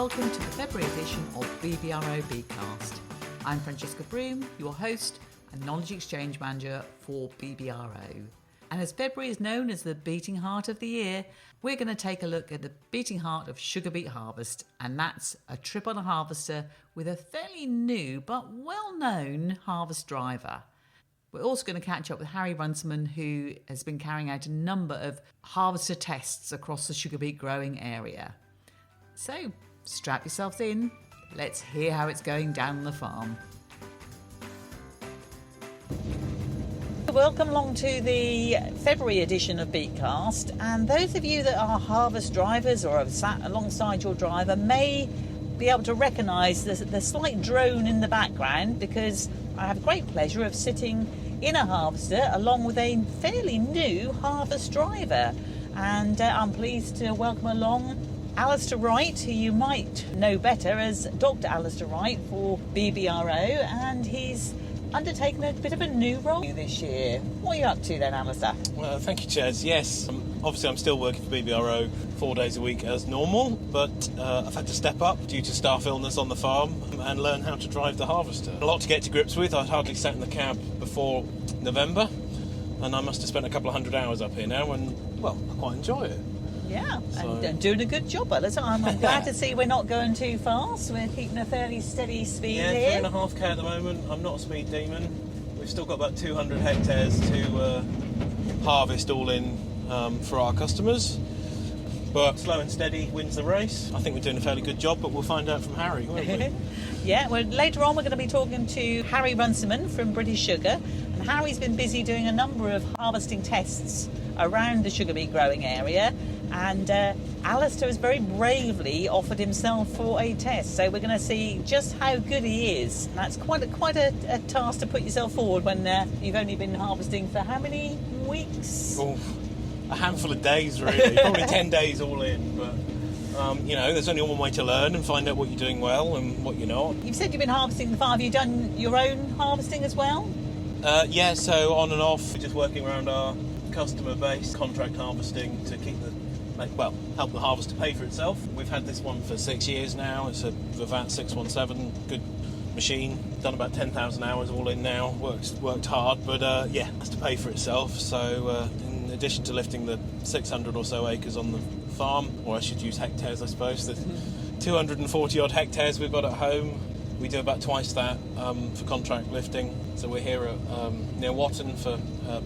welcome to the February edition of BBRO BeetCast. I'm Francesca Broom, your host and Knowledge Exchange Manager for BBRO. And as February is known as the beating heart of the year, we're going to take a look at the beating heart of sugar beet harvest, and that's a trip on a harvester with a fairly new but well-known harvest driver. We're also going to catch up with Harry Runciman, who has been carrying out a number of harvester tests across the sugar beet growing area. So, strap yourselves in. Let's hear how it's going down the farm. Welcome along to the February edition of BeetCast, and those of you that are harvest drivers or have sat alongside your driver may be able to recognise the slight drone in the background, because I have great pleasure of sitting in a harvester along with a fairly new harvest driver, and I'm pleased to welcome along Alistair Wright, who you might know better as Dr. Alistair Wright for BBRO, and he's undertaken a bit of a new role this year. What are you up to then, Alistair? Well, thank you, Chaz. Yes, obviously I'm still working for BBRO 4 days a week as normal, but I've had to step up due to staff illness on the farm and learn how to drive the harvester. A lot to get to grips with. I'd hardly sat in the cab before November, and I must have spent a couple of hundred hours up here now, and, well, I quite enjoy it. Yeah, and doing a good job, Alistair. I'm glad to see we're not going too fast. We're keeping a fairly steady speed here. 3.5k at the moment. I'm not a speed demon. We've still got about 200 hectares to harvest all in for our customers. But slow and steady wins the race. I think we're doing a fairly good job, but we'll find out from Harry, won't we? Yeah, well, later on we're going to be talking to Harry Runciman from British Sugar. And Harry's been busy doing a number of harvesting tests around the sugar beet growing area. And Alistair has very bravely offered himself for a test. So we're going to see just how good he is. And that's quite a task to put yourself forward when you've only been harvesting for how many weeks? Oh, a handful of days, really. Probably 10 days all in. But, there's only one way to learn and find out what you're doing well and what you're not. You've said you've been harvesting the farm. Have you done your own harvesting as well? Yeah, so on and off. We're just working around our customer base, contract harvesting to keep help the harvester pay for itself. We've had this one for 6 years now. It's a Vivat 617, good machine. Done about 10,000 hours all in now. Worked hard, but has to pay for itself. So in addition to lifting the 600 or so acres on the farm, or I should use hectares, I suppose, the 240 odd hectares we've got at home, we do about twice that for contract lifting. So we're here at near Watton for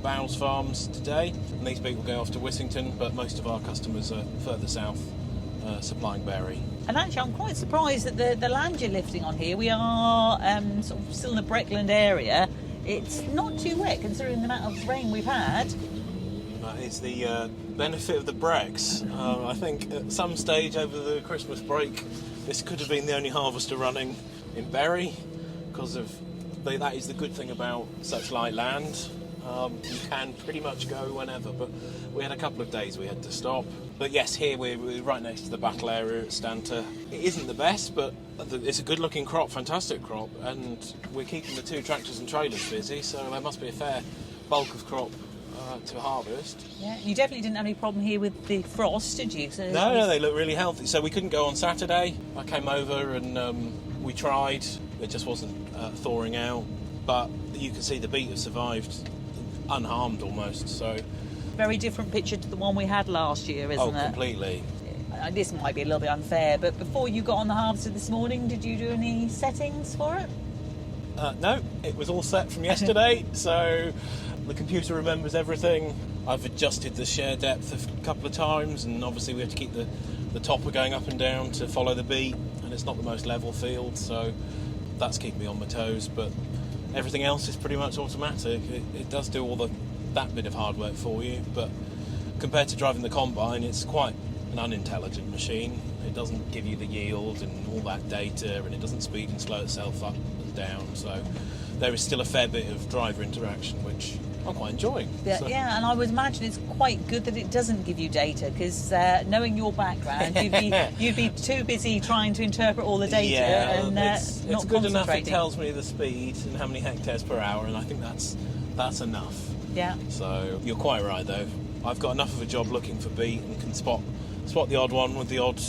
Bowles Farms today, and these beet will go off to Wissington, but most of our customers are further south supplying berry. And actually I'm quite surprised that the land you're lifting on here, we are sort of still in the Breckland area. It's not too wet considering the amount of rain we've had. That is the benefit of the Brecks. I think at some stage over the Christmas break this could have been the only harvester running in berry, because of that is the good thing about such light land. You can pretty much go whenever, but we had a couple of days we had to stop. But yes, here we're right next to the battle area at Stanter. It isn't the best, but it's a good looking crop, fantastic crop, and we're keeping the 2 tractors and trailers busy, so there must be a fair bulk of crop to harvest. Yeah, you definitely didn't have any problem here with the frost, did you? So no, they look really healthy. So we couldn't go on Saturday. I came over and we tried. It just wasn't thawing out, but you can see the beet have survived unharmed almost. So very different picture to the one we had last year, isn't it? Oh, completely. This might be a little bit unfair, but before you got on the harvester this morning, did you do any settings for it? No, it was all set from yesterday, so the computer remembers everything. I've adjusted the share depth a couple of times, and obviously we have to keep the topper going up and down to follow the beet, and it's not the most level field, so that's keeping me on my toes, but everything else is pretty much automatic. It does do all that bit of hard work for you, but compared to driving the combine, it's quite an unintelligent machine. It doesn't give you the yield and all that data, and it doesn't speed and slow itself up and down, so there is still a fair bit of driver interaction, which I'm quite enjoying. Yeah, and I would imagine it's quite good that it doesn't give you data, because knowing your background, you'd be too busy trying to interpret all the data and it's not good enough. It concentrating. tells me the speed and how many hectares per hour, and I think that's enough. Yeah. So you're quite right, though. I've got enough of a job looking for beet and can spot the odd one with the odd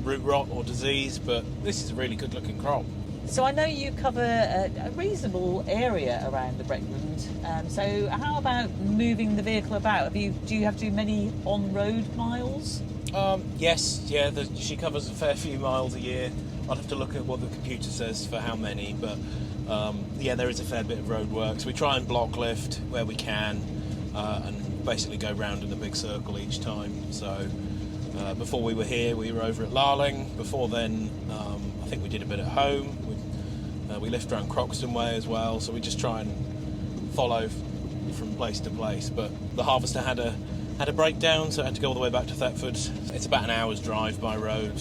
root rot or disease, but this is a really good looking crop. So I know you cover a reasonable area around the Breckland. So how about moving the vehicle about? Do you have to do many on-road miles? Yes, yeah, she covers a fair few miles a year. I'd have to look at what the computer says for how many, but yeah, there is a fair bit of road work. So we try and block lift where we can and basically go round in a big circle each time. So before we were here, we were over at Larling. Before then, I think we did a bit at home. We lift around Croxton Way as well, so we just try and follow from place to place. But the harvester had a breakdown, so I had to go all the way back to Thetford. It's about an hour's drive by road,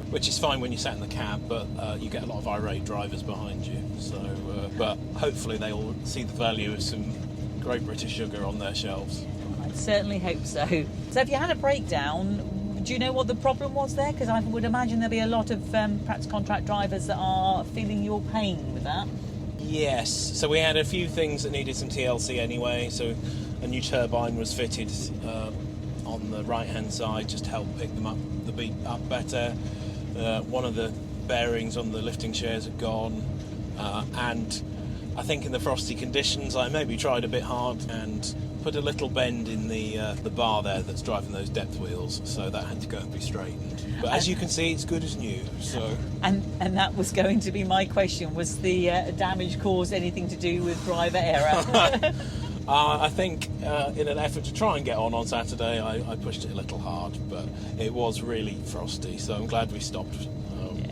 which is fine when you sat in the cab, but you get a lot of irate drivers behind you. So, but hopefully they will see the value of some Great British sugar on their shelves. I certainly hope so. So if you had a breakdown, do you know what the problem was there? Because I would imagine there'll be a lot of perhaps contract drivers that are feeling your pain with that. Yes, so we had a few things that needed some TLC anyway, so a new turbine was fitted on the right hand side just to help pick the beet up better. One of the bearings on the lifting shares had gone, and I think in the frosty conditions I maybe tried a bit hard and put a little bend in the bar there that's driving those depth wheels, so that had to go and be straightened. But as you can see, it's good as new. So and that was going to be my question: was the damage caused anything to do with driver error? I think in an effort to try and get on Saturday, I pushed it a little hard, but it was really frosty, so I'm glad we stopped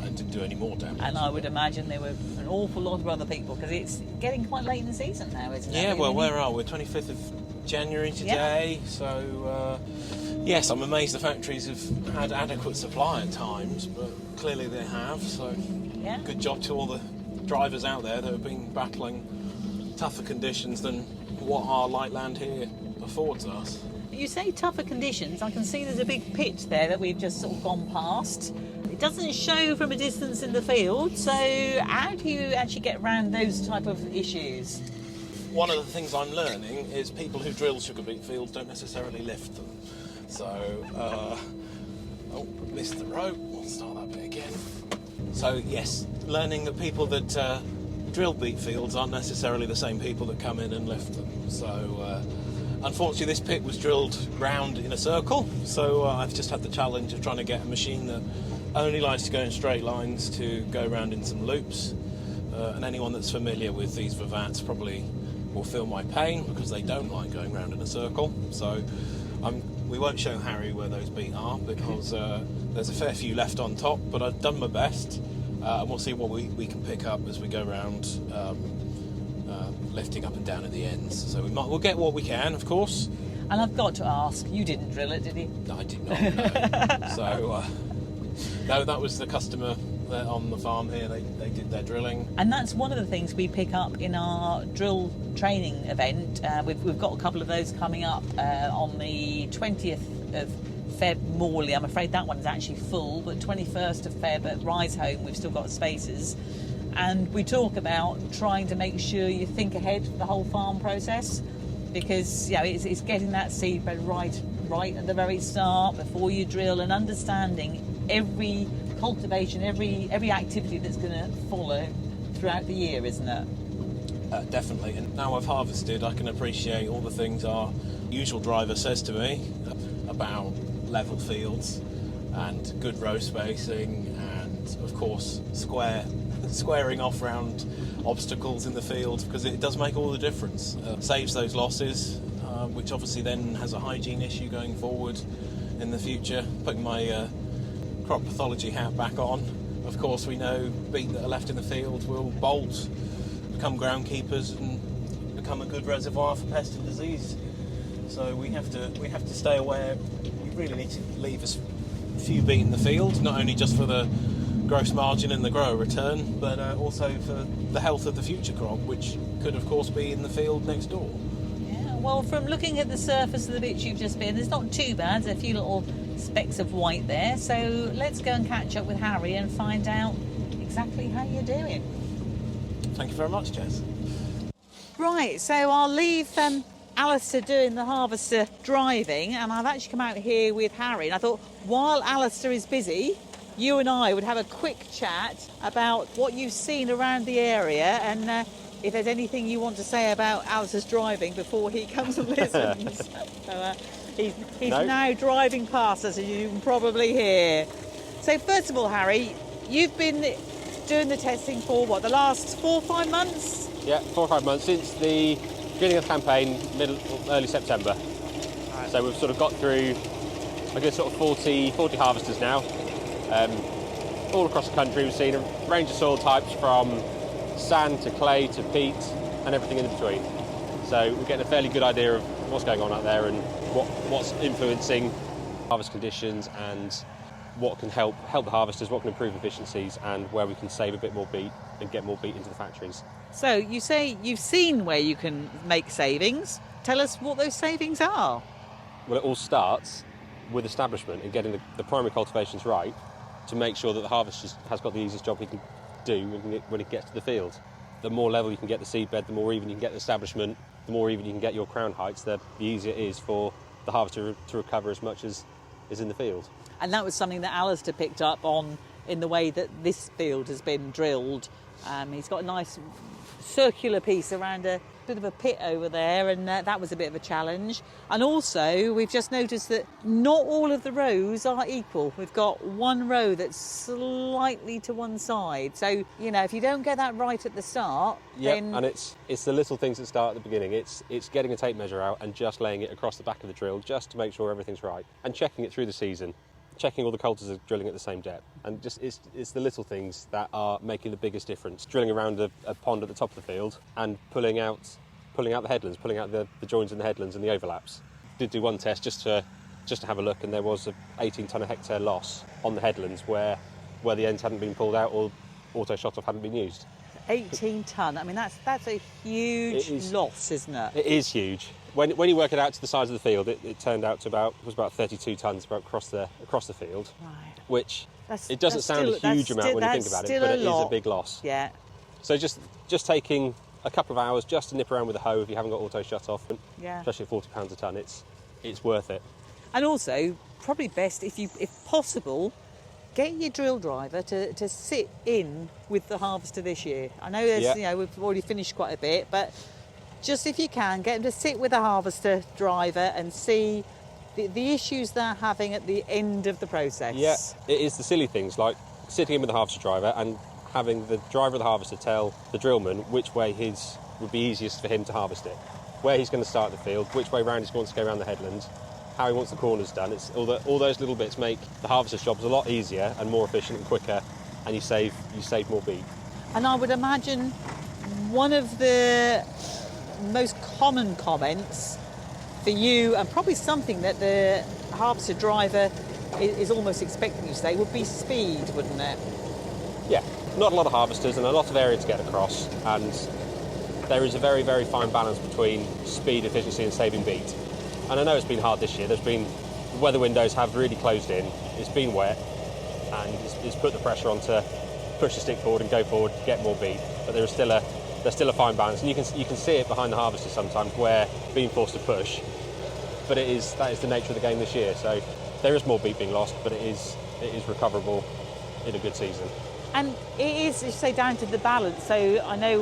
and didn't do any more damage. And I would imagine there were an awful lot of other people, because it's getting quite late in the season now, isn't it? Yeah, well, where are we? 25th of January today, yeah. So yes, I'm amazed the factories have had adequate supply at times, but clearly they have, so yeah. Good job to all the drivers out there that have been battling tougher conditions than what our light land here affords us. You say tougher conditions. I can see there's a big pit there that we've just sort of gone past. It doesn't show from a distance in the field, so how do you actually get around those type of issues? One of the things I'm learning is people who drill sugar beet fields don't necessarily lift them. So, missed the rope. We'll start that bit again. So yes, learning that people that drill beet fields aren't necessarily the same people that come in and lift them. So unfortunately this pit was drilled round in a circle, so I've just had the challenge of trying to get a machine that only likes to go in straight lines to go round in some loops, and anyone that's familiar with these Vivats probably will feel my pain, because they don't like going round in a circle. So we won't show Harry where those beet are, because there's a fair few left on top, but I've done my best. And we'll see what we can pick up as we go around, lifting up and down at the ends. So we'll get what we can, of course. And I've got to ask, you didn't drill it, did you? No, I did not, no. So, no, that was the customer on the farm here. They did their drilling. And that's one of the things we pick up in our drill training event. We've got a couple of those coming up on the 20th of Feb Morley. I'm afraid that one's actually full, but 21st of Feb at Rise Home we've still got spaces, and we talk about trying to make sure you think ahead for the whole farm process, because it's getting that seedbed right at the very start before you drill, and understanding every cultivation, every activity that's going to follow throughout the year, isn't it? Definitely. And now I've harvested, I can appreciate all the things our usual driver says to me about level fields and good row spacing, and of course squaring off around obstacles in the field, because it does make all the difference. Saves those losses, which obviously then has a hygiene issue going forward in the future. Putting my crop pathology hat back on, of course we know beet that are left in the field will bolt, become groundkeepers, and become a good reservoir for pest and disease. So we have to stay aware. We really need to leave a few beet in the field, not only just for the gross margin and the grower return, but also for the health of the future crop, which could of course be in the field next door. Yeah, well, from looking at the surface of the bits you've just been, it's not too bad. There's a few little specks of white there, so let's go and catch up with Harry and find out exactly how you're doing. Thank you very much, Jess. Right, so I'll leave Alistair doing the harvester driving, and I've actually come out here with Harry, and I thought, while Alistair is busy, you and I would have a quick chat about what you've seen around the area and if there's anything you want to say about Alistair's driving before he comes and listens. So, he's now driving past us, as you can probably hear. So first of all, Harry, you've been doing the testing for, the last 4 or 5 months? Yeah, 4 or 5 months since the beginning of the campaign, early September. Right. So we've sort of got through, I guess, sort of 40 harvesters now. All across the country, we've seen a range of soil types from sand to clay to peat and everything in between. So we're getting a fairly good idea of what's going on out there and what's influencing harvest conditions and what can help the harvesters, what can improve efficiencies, and where we can save a bit more beet and get more beet into the factories. So you say you've seen where you can make savings. Tell us what those savings are. Well, it all starts with establishment and getting the primary cultivations right to make sure that the harvester has got the easiest job he can do when he gets to the field. The more level you can get the seedbed, the more even you can get the establishment, the more even you can get your crown heights, the easier it is for the harvester to recover as much as is in the field. And that was something that Alistair picked up on in the way that this field has been drilled. He's got a nice circular piece around a bit of a pit over there, and that was a bit of a challenge. And also, we've just noticed that not all of the rows are equal. We've got one row that's slightly to one side. So, if you don't get that right at the start, then... and it's the little things that start at the beginning. It's getting a tape measure out and just laying it across the back of the drill just to make sure everything's right, and checking it through the season. Checking all the coulters are drilling at the same depth, and just it's the little things that are making the biggest difference. Drilling around a pond at the top of the field and pulling out the headlands, pulling out the joins in the headlands and the overlaps. Did do one test just to have a look, and there was a 18 tonne a hectare loss on the headlands where the ends hadn't been pulled out or auto shot off hadn't been used. 18 tonne. I mean, that's a huge loss, isn't it? It is huge. When you work it out to the size of the field, it turned out to about 32 tonnes across the field, right. Which it doesn't sound a huge amount when you think about it, but it is a big loss. Yeah. So just taking a couple of hours just to nip around with a hoe if you haven't got auto shut off, especially at £40 a tonne, it's worth it. And also, probably best if possible, get your drill driver to sit in with the harvester this year. I know we've already finished quite a bit, but just if you can, get them to sit with the harvester driver and see the issues they're having at the end of the process. Yeah, it is the silly things like sitting in with the harvester driver and having the driver of the harvester tell the drillman which way would be easiest for him to harvest it, where he's going to start the field, which way round he wants to go around the headland, how he wants the corners done. It's all those little bits make the harvester's jobs a lot easier and more efficient and quicker, and you save more beet. And I would imagine one of the most common comments for you, and probably something that the harvester driver is almost expecting you to say, would be speed, wouldn't it? Yeah, not a lot of harvesters and a lot of area to get across, and there is a very, very fine balance between speed, efficiency and saving beet. And I know it's been hard this year. The weather windows have really closed in. It's been wet, and it's put the pressure on to push the stick forward and go forward to get more beet. But there's still a fine balance, and you can see it behind the harvester sometimes where being forced to push. But that is the nature of the game this year. So there is more beet being lost, but it is recoverable in a good season. And it is, as you say, down to the balance. So I know,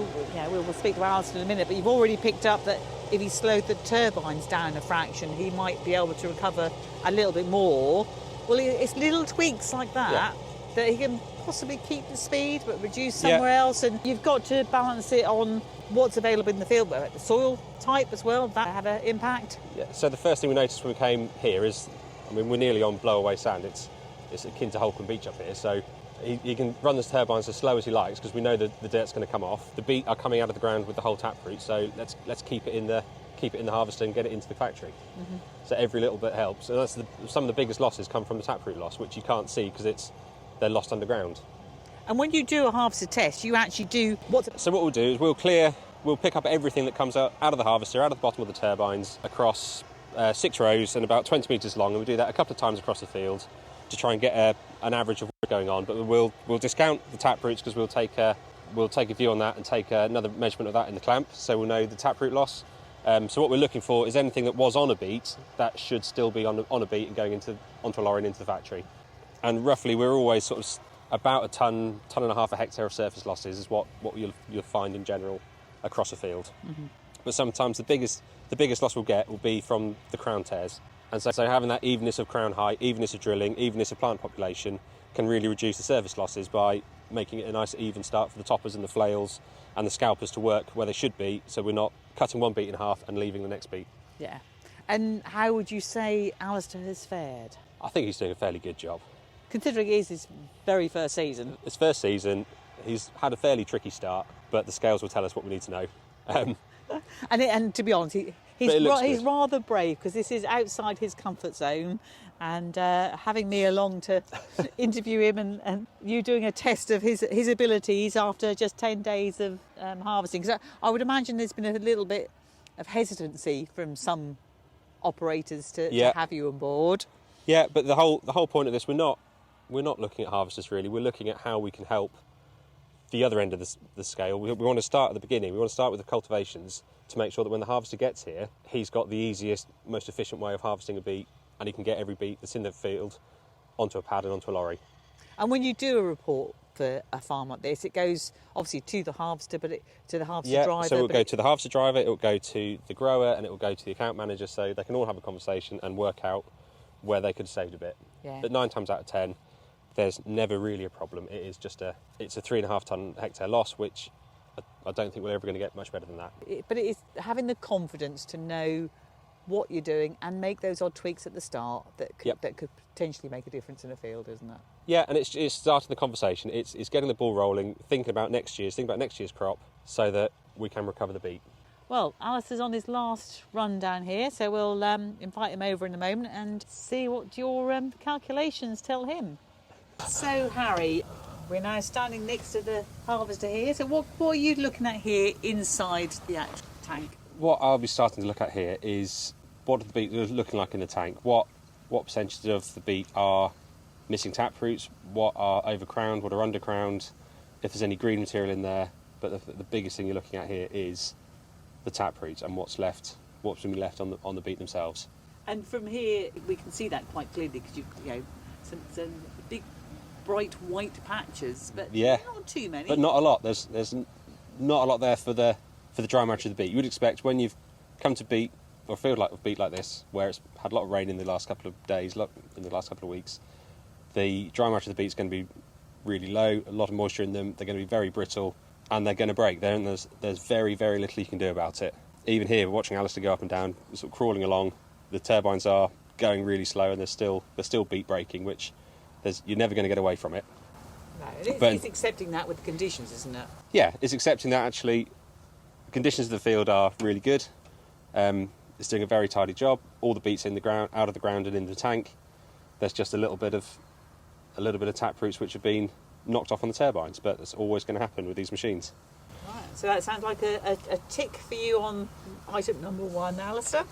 we'll speak to Alistair in a minute, but you've already picked up that if he slowed the turbines down a fraction, he might be able to recover a little bit more. Well, it's little tweaks like that that he can possibly keep the speed but reduce somewhere else. And you've got to balance it on what's available in the field, but the soil type as well, that have an impact. Yeah. So the first thing we noticed when we came here is, we're nearly on blow-away sand. It's akin to Holcombe Beach up here, so he can run the turbines as slow as he likes because we know that the dirt's going to come off. The beet are coming out of the ground with the whole taproot, so let's keep it in the harvester and get it into the factory. Mm-hmm. So every little bit helps. And some of the biggest losses come from the taproot loss, which you can't see because they're lost underground. And when you do a harvester test, you actually do what? So what we'll do is we'll pick up everything that comes out of the harvester, out of the bottom of the turbines, across 6 rows and about 20 metres long, and we'll do that a couple of times across the field to try and get an average of what's going on. But we'll discount the taproots because we'll take a view on that and take another measurement of that in the clamp, so we'll know the taproot loss. So what we're looking for is anything that was on a beet that should still be on a beet and going onto a lorry and into the factory. And roughly, we're always sort of about a ton and a half a hectare of surface losses is what you'll find in general across a field. Mm-hmm. But sometimes the biggest loss we'll get will be from the crown tears. And so having that evenness of crown height, evenness of drilling, evenness of plant population can really reduce the surface losses by making it a nice even start for the toppers and the flails and the scalpers to work where they should be, so we're not cutting one beet in half and leaving the next beet. Yeah. And how would you say Alistair has fared? I think he's doing a fairly good job. Considering it is his very first season. His first season, he's had a fairly tricky start, but the scales will tell us what we need to know. And to be honest, he's rather brave, because this is outside his comfort zone, and having me along to interview him and you doing a test of his abilities after just 10 days of harvesting. So I would imagine there's been a little bit of hesitancy from some operators to have you on board. Yeah, but the whole point of this, we're not looking at harvesters really. We're looking at how we can help the other end of the scale. We want to start at the beginning. We want to start with the cultivations to make sure that when the harvester gets here, he's got the easiest, most efficient way of harvesting a beet, and he can get every beet that's in the field onto a pad and onto a lorry. And when you do a report for a farm like this, it goes obviously to the harvester, but to the harvester driver. So it will go to the harvester driver, it will go to the grower, and it will go to the account manager, so they can all have a conversation and work out where they could have saved a bit. Yeah. But 9 times out of 10, there's never really a problem. It is just it's a 3.5 tonne hectare loss, which I don't think we're ever going to get much better than that. But it is having the confidence to know what you're doing and make those odd tweaks at the start that could potentially make a difference in a field, isn't it? Yeah, and it's starting the conversation. It's getting the ball rolling, thinking about next year's crop, so that we can recover the beet. Well, Alistair's on his last run down here, so we'll invite him over in a moment and see what your calculations tell him. So, Harry, we're now standing next to the harvester here. So what are you looking at here inside the actual tank? What I'll be starting to look at here is what are the beet looking like in the tank. What percentage of the beet are missing tap roots, what are overcrowned, what are undercrowned, if there's any green material in there. But the biggest thing you're looking at here is the tap roots and what's going to be left on the beet themselves. And from here we can see that quite clearly, because you some big bright white patches, but not too many. But not a lot. There's not a lot there for the dry matter of the beet. You would expect when you've come to beet or a field like beet like this, where it's had a lot of rain in the last couple of days, in the last couple of weeks, the dry matter of the beet is going to be really low, a lot of moisture in them. They're going to be very brittle, and they're going to break. There's very, very little you can do about it. Even here, we're watching Alistair go up and down, sort of crawling along. The turbines are going really slow, and they're still beet breaking, which you're never going to get away from it. No, it's accepting that with the conditions, isn't it? Yeah, it's accepting that actually the conditions of the field are really good. It's doing a very tidy job. All the beet's in the ground, out of the ground and in the tank. There's just a little bit of tap roots which have been knocked off on the turbines, but that's always going to happen with these machines. Right, so that sounds like a tick for you on item number 1, Alistair.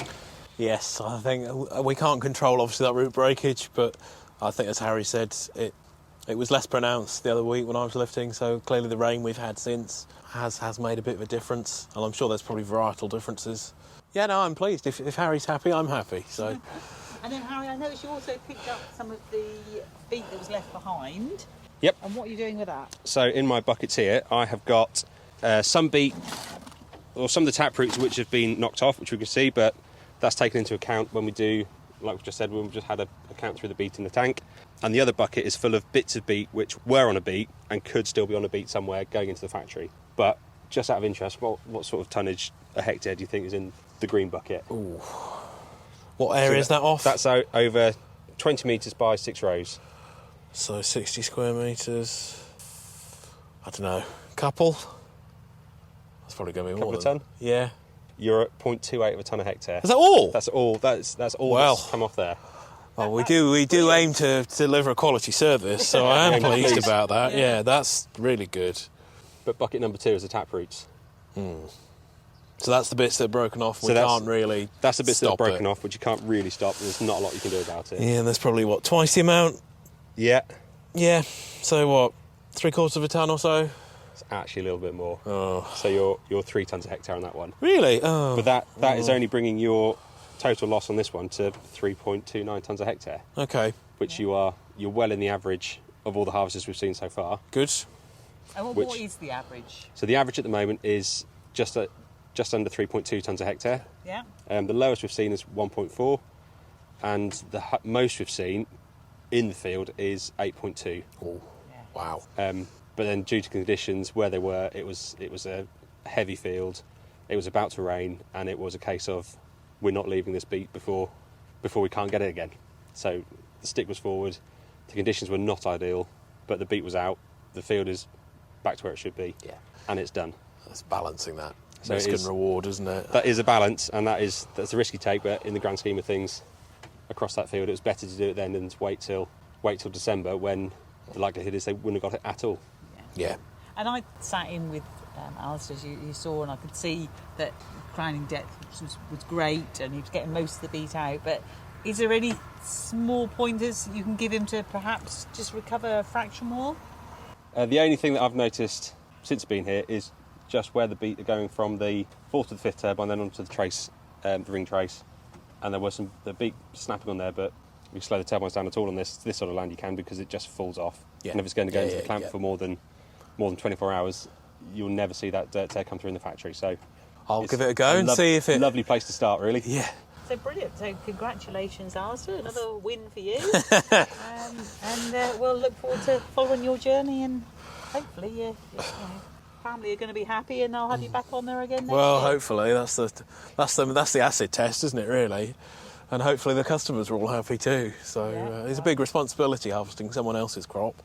Yes, I think we can't control obviously that root breakage, but I think, as Harry said, it was less pronounced the other week when I was lifting, so clearly the rain we've had since has made a bit of a difference, and I'm sure there's probably varietal differences. Yeah, no, I'm pleased. If Harry's happy, I'm happy. So. And then, Harry, I noticed you also picked up some of the beet that was left behind. Yep. And what are you doing with that? So in my buckets here, I have got some beet, or some of the tap roots which have been knocked off, which we can see, but that's taken into account when we do, like we just said, when we just had a count through the beet in the tank. And the other bucket is full of bits of beet which were on a beet and could still be on a beet somewhere going into the factory. But just out of interest, what sort of tonnage a hectare do you think is in the green bucket? Ooh. What area is that off? That's over 20 metres by 6 rows. So 60 square metres. I don't know. Couple? That's probably going to be more than a tonne? Yeah. You're at 0.28 of a tonne a hectare. Is that all? That's all. That's all that's come off there. Well, we do aim to deliver a quality service, so I am pleased about that. Yeah, that's really good. But bucket number 2 is the tap roots. So that's the bits that are broken off. We can't really. That's the bits that are broken off, which you can't really stop. There's not a lot you can do about it. Yeah, and there's probably twice the amount. Yeah. Yeah. So what? 3/4 of a tonne or so. It's actually a little bit more. Oh. So you're 3 tonnes a hectare on that one. Really? Oh. But that is only bringing your total loss on this one to 3.29 tonnes a hectare, Okay, which you're well in the average of all the harvests we've seen so far. good. And what is the average? So the average at the moment is just under 3.2 tonnes a hectare. Yeah. The lowest we've seen is 1.4, and the most we've seen in the field is 8.2. Oh, wow. But then, due to conditions where they were, it was a heavy field. It was about to rain, and it was a case of we're not leaving this beet before we can't get it again. So the stick was forward. The conditions were not ideal, but the beet was out. The field is back to where it should be. Yeah. And it's done. That's balancing that. So Risk it and is- reward, isn't it? That is a balance, and that's a risky take. But in the grand scheme of things, across that field, it was better to do it then than to wait till December, when the likelihood is they wouldn't have got it at all. Yeah. And I sat in with Alistair, as you saw, and I could see that crowning depth was great, and he was getting most of the beet out. But is there any small pointers you can give him to perhaps just recover a fraction more? The only thing that I've noticed since being here is just where the beet are going from the fourth to the fifth turbine, then onto the trace, the ring trace, and there was the beet snapping on there. But if you slow the turbines down at all on this sort of land, you can, because it just falls off. Yeah. And if it's going to go Yeah, into the yeah, clamp yeah. for more than 24 hours, you'll never see that dirt tear come through in the factory. So I'll it's give it a go and see if it... Lovely place to start, really. Yeah. So brilliant. So congratulations, Alistair. Another win for you. And we'll look forward to following your journey, and hopefully your family are going to be happy, and I'll have you back on there again next Well, year. hopefully that's the acid test, isn't it? Really, and hopefully the customers are all happy too. So Yeah. it's a big responsibility harvesting someone else's crop.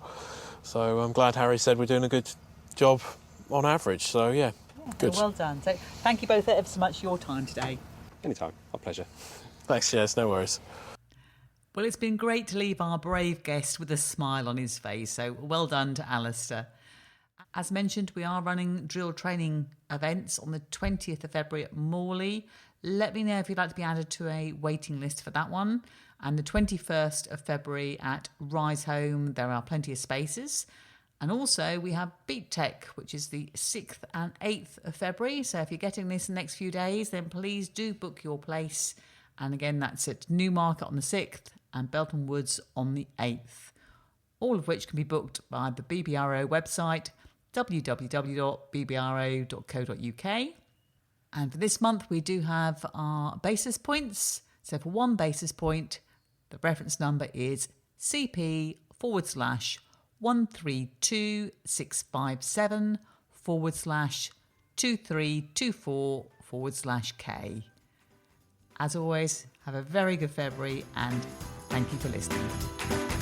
So I'm glad Harry said we're doing a good job on average. So yeah, good. Well done. So thank you both ever so much for your time today. Anytime, my pleasure. Thanks, Jess. No worries. Well, it's been great to leave our brave guest with a smile on his face, so well done to Alistair. As mentioned, we are running drill training events on the 20th of February at Morley. Let me know if you'd like to be added to a waiting list for that one. And the 21st of February at Rise Home, there are plenty of spaces. And also we have Beet Tech, which is the 6th and 8th of February. So if you're getting this in the next few days, then please do book your place. And again, that's at Newmarket on the 6th and Belton Woods on the 8th. All of which can be booked by the BBRO website, www.bbro.co.uk. And for this month, we do have our basis points. So for 1 basis point, the reference number is CP/132657/2324/K. As always, have a very good February, and thank you for listening.